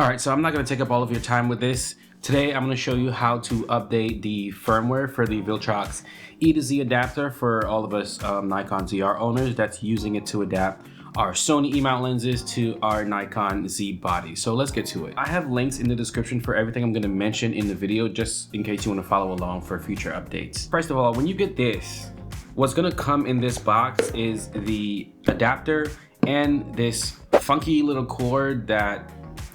Alright, so I'm not going to take up all of your time with this. Today I'm going to show you how to update the firmware for the Viltrox E to Z adapter for all of us Nikon ZR owners that's using it to adapt our Sony E-mount lenses to our Nikon Z body. So let's get to it. I have links in the description for everything I'm going to mention in the video just in case you want to follow along for future updates. First of all, when you get this, what's going to come in this box is the adapter and this funky little cord that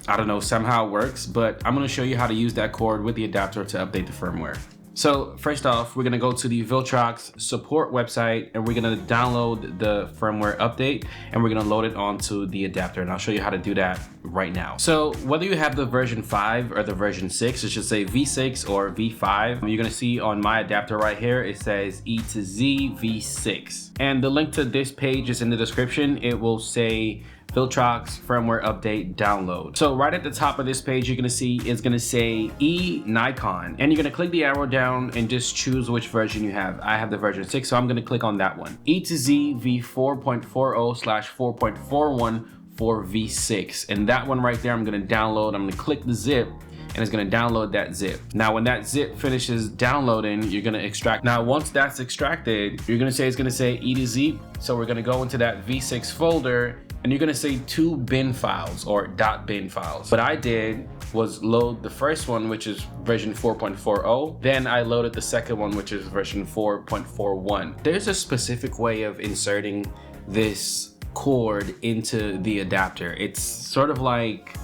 I don't know, somehow works, but I'm gonna show you how to use that cord with the adapter to update the firmware. So first off, we're gonna go to the Viltrox support website and we're gonna download the firmware update and we're gonna load it onto the adapter, and I'll show you how to do that right now. So whether you have the version 5 or the version 6, it should say V6 or V5. You're gonna see on my adapter right here, it says E to Z V6. And the link to this page is in the description. It will say Viltrox firmware update download. So right at the top of this page, you're gonna see it's gonna say E Nikon, and you're gonna click the arrow down and just choose which version you have. I have the version 6, so I'm gonna click on that one. E to Z V4.40/4.41 for V6, and that one right there I'm gonna download. I'm gonna click the zip and it's gonna download that zip. Now when that zip finishes downloading, you're gonna extract. Now once that's extracted, you're gonna say it's gonna say E to Z. So we're gonna go into that V6 folder and you're gonna say 2 bin files or .bin files. What I did was load the first one, which is version 4.40. Then I loaded the second one, which is version 4.41. There's a specific way of inserting this cord into the adapter. It's sort of like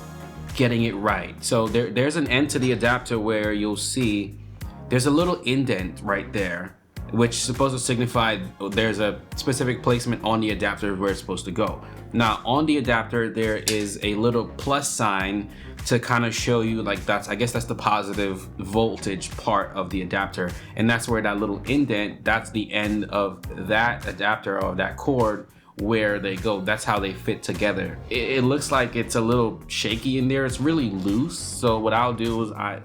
getting it right. So there's an end to the adapter where you'll see there's a little indent right there, which is supposed to signify there's a specific placement on the adapter where it's supposed to go. Now on the adapter, there is a little plus sign to kind of show you, like, I guess that's the positive voltage part of the adapter. And that's where that little indent, that's the end of that adapter or that cord where they go. That's how they fit together. It looks like it's a little shaky in there. It's really loose. So what I'll do is I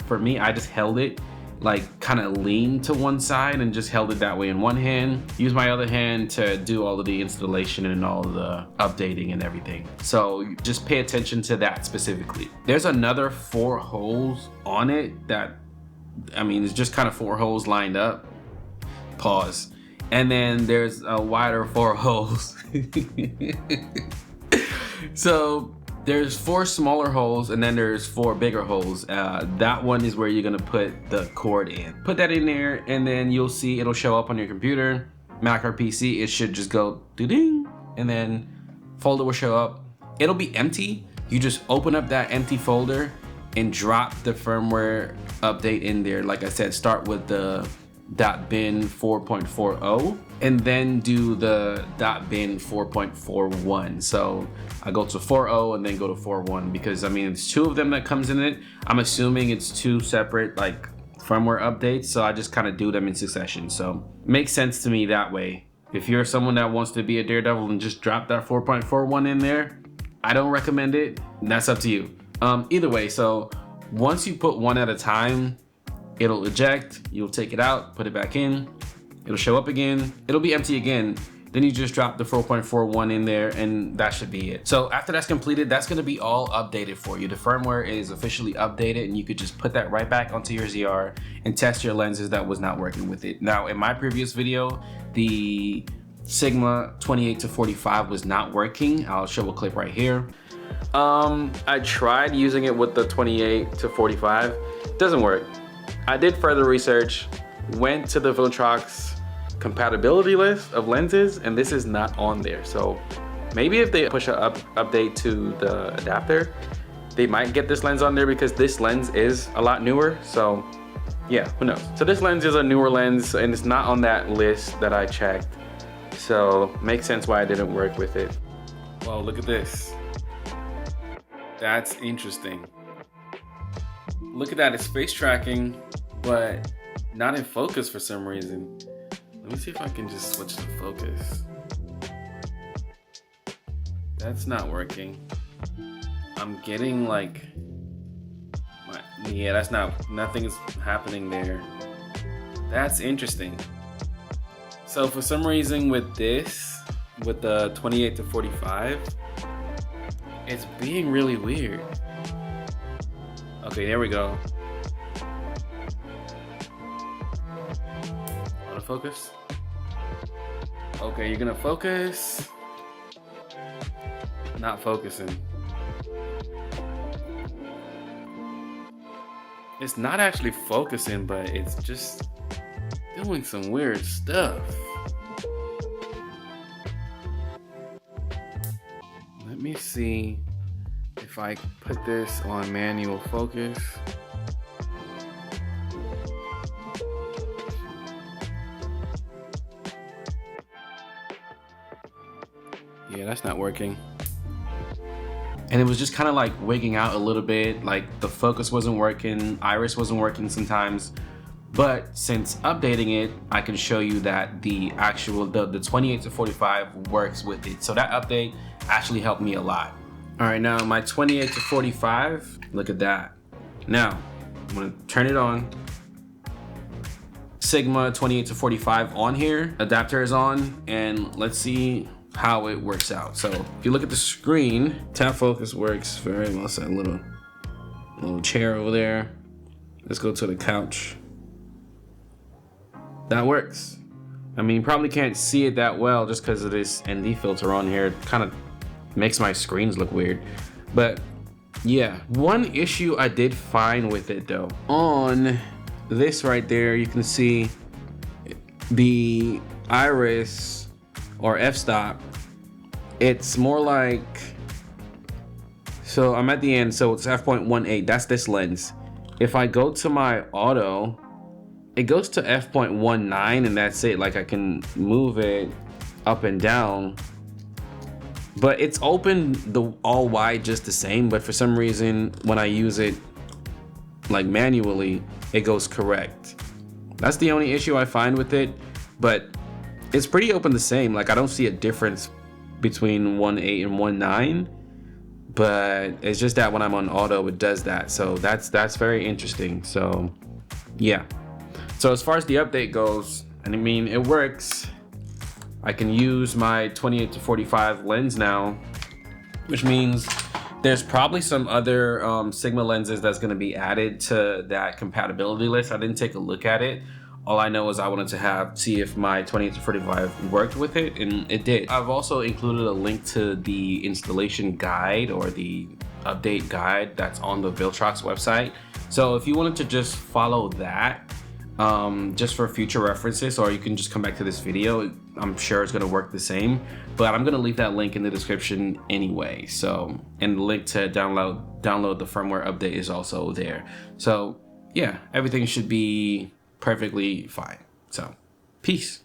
just held it, like kind of leaned to one side and just held it that way in one hand. Use my other hand to do all of the installation and all of the updating and everything. So just pay attention to that specifically. There's another 4 holes on it that, I mean, it's just kind of 4 holes lined up. Pause. And then there's a wider 4 holes. So there's 4 smaller holes and then there's 4 bigger holes. That one is where you're gonna put the cord in. Put that in there and then you'll see it'll show up on your computer, Mac or PC. It should just go ding, and then folder will show up. It'll be empty. You just open up that empty folder and drop the firmware update in there. Like I said, start with the .bin 4.40 and then do the .bin 4.41. So I go to 4.0 and then go to 4.1 because I mean it's 2 of them that comes in it. I'm assuming it's 2 separate like firmware updates, so I just kind of do them in succession. So makes sense to me that way. If you're someone that wants to be a daredevil and just drop that 4.41 in there, I don't recommend it. That's up to you. Either way, so once you put one at a time, it'll eject, you'll take it out, put it back in, it'll show up again, it'll be empty again. Then you just drop the 4.41 in there and that should be it. So after that's completed, that's gonna be all updated for you. The firmware is officially updated and you could just put that right back onto your ZR and test your lenses that was not working with it. Now in my previous video, the Sigma 28-45 was not working. I'll show a clip right here. I tried using it with the 28-45, doesn't work. I did further research, went to the Viltrox compatibility list of lenses, and this is not on there. So maybe if they push an update to the adapter, they might get this lens on there because this lens is a lot newer. So yeah, who knows? So this lens is a newer lens and it's not on that list that I checked. So makes sense why I didn't work with it. Well, look at this. That's interesting. Look at that, it's face tracking, but not in focus for some reason. Let me see if I can just switch the focus. That's not working. I'm getting like, yeah, that's nothing is happening there. That's interesting. So for some reason with this, with the 28-45, it's being really weird. Okay, there we go. Autofocus. Okay, you're gonna focus. Not focusing. It's not actually focusing, but it's just doing some weird stuff. Let me see if I put this on manual focus. Yeah, that's not working. And it was just kind of like wigging out a little bit, like the focus wasn't working, iris wasn't working sometimes. But since updating it, I can show you that the actual, the 28-45 works with it. So that update actually helped me a lot. All right, now my 28-45, look at that. Now, I'm gonna turn it on. Sigma 28-45 on here, adapter is on, and let's see how it works out. So if you look at the screen, tap focus works very well. So a little chair over there. Let's go to the couch. That works. I mean, you probably can't see it that well just because of this ND filter on here. It kind of makes my screens look weird. But yeah, one issue I did find with it though, on this right there, you can see the iris or f-stop. It's more like, so I'm at the end, so it's f.18, that's this lens. If I go to my auto, it goes to f.19 and that's it. Like I can move it up and down, but it's open the all wide just the same. But for some reason, when I use it like manually, it goes correct. That's the only issue I find with it, but it's pretty open the same. Like I don't see a difference between 1.8 and 1.9, but it's just that when I'm on auto, it does that. So that's very interesting. So yeah. So as far as the update goes, and I mean, it works. I can use my 28-45 lens now, which means there's probably some other Sigma lenses that's gonna be added to that compatibility list. I didn't take a look at it. All I know is I wanted to see if my 28-45 worked with it, and it did. I've also included a link to the installation guide or the update guide that's on the Viltrox website. So if you wanted to just follow that, just for future references, or you can just come back to this video, I'm sure it's gonna work the same, but I'm gonna leave that link in the description anyway. So, and the link to download the firmware update is also there. So yeah, everything should be perfectly fine. So, peace.